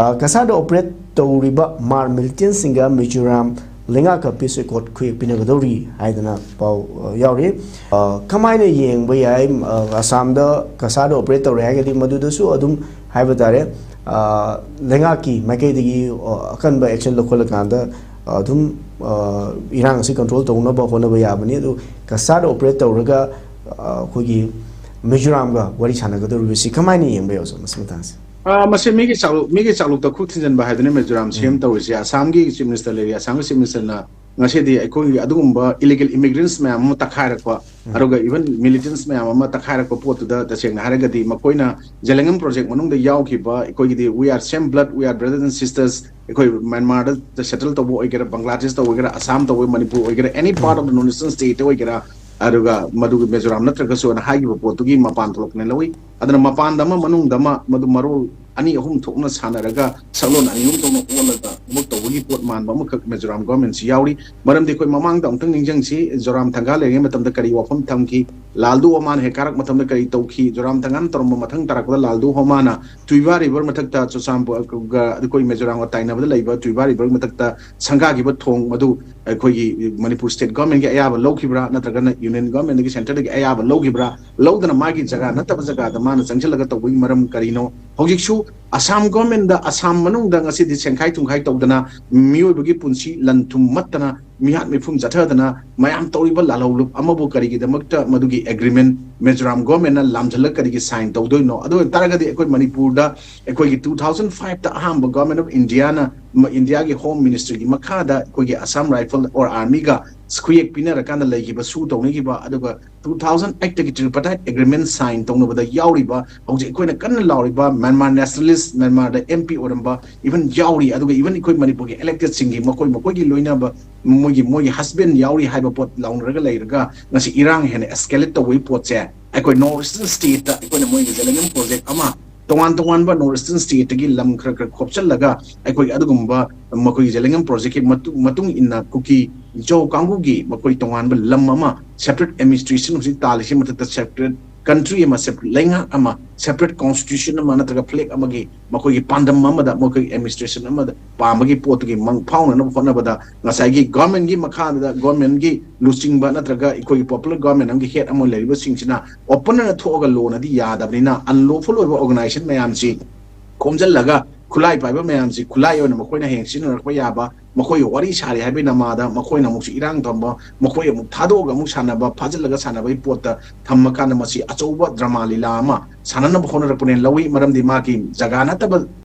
Kasada operate touriba mar militant singer Mzoram Linga Kapis Court Quick Pinagadori, Haidana Pau Yauri. Kamine Ying, we I'm Assamda, Kasada operator Ragadi Madusu, Adum Havatare, Lengaki, Makedi, Kanba action local Kanda, Adum Iran si control to Nova Honabayabani, Kasada operator Raga, Kugi Mzoram, what is Hanagador, we see Kamine Ying Beos, Masmitas. Meegi chakluk the khut thingjinbani the Mzoram same to is Assamgi Chief Minister Levi Assam Chief Minister na ngasi di ekoi adugumba illegal immigrants mayam takharakwa aruga even militants mayam takharakwa pot da tasengna haragadi makoina Jalangam project manung da yawkiba ekoi di we are same blood we are brothers and sisters ekoi Myanmar da settle to oigera Bangladesh to oigera Assam to Manipur oigera any part of the non-eastern state oigera aruga madu Mzoram natraga so na hagi potugi mapan tolokne lawi adana mapan dama manung dama madu maru ani ahum thokna sanaraga salon ani hum tokna olaga muk tawgi pot man ba muk Mzoram government si yauri maram de koi mamang da ongtang ningjang si Mzoram thanga lenge matam da kari wafam thamki laldu oman he karak matam da kari tawki Mzoram thangan torma mathang tarakda laldu homana tuiba river mathakta chosam ga koi Mzoram wa taina ba laiba tuiba river mathakta sangha gi ba thong madu koi Manipur state government ge ayaba lawkibra natraga union government ge center ge ayaba lawkibra lawdana magi jaga nataba jaga da mana changchalaga tawgi maram karino hojiksu Assam government da Assam manung da ngasi di sengkai tungkai tawdana mioi bagi punsi lantum matana mihat mifum jathadana mayam tawriba lalawlup amabu karigi damakta madugi agreement Mzoram government na lamjhalak karigi sign tawdoi no ado taragadi ekoi Manipur da ekoi 2005 ta ahamba government of India na India gi home ministry gi makada ekoi gi Assam rifle or army ga squeak pinara kana lagi ba su tawni gi ba aduga 2008 ta gi tripartite agreement sign tawno ba da yauri ba hojik ekoi na kan lauri ba Myanmar nationalist Myanmar da MP oramba even yauri aduga even ekoi Manipur gi elected singi makoi gi loina ba mogi husband yauri haiba pot launraga leiraga ngasi irang hene escalate to we pot che ekoi northeastern state ta ekoi na mogi Jalangam project ama tongan ba northeastern state gi lam khra khopchal laga ekoi adugumba makoi Jalangam project ki matung inna kuki jo kangu gi makoi tongan ba lam ama separate administration usi talisi matata separate country ama separate lenga ama separate constitution ama nataga flag ama gi makoi gi pandam ama da makoi administration ama da pamagi pot gi mang fauna no fona bada ngasai gi government gi makha da government gi losing ba nataga ikoi popular government am gi head ama leriba singchina open na thoga lo na di yada bina unlawful organization mayam si komjal laga khulai paiba mayam si khulai ona makoi na heng sin rakpa yaba makoi wari sari habi namada makoi na muksi irang thamba makoi muk thadoga muk sanaba phajalaga sanaba ipota thamma kana masi achouba drama lila ama sanana bkhona rakpune lawi maram di ma ki jaga na tab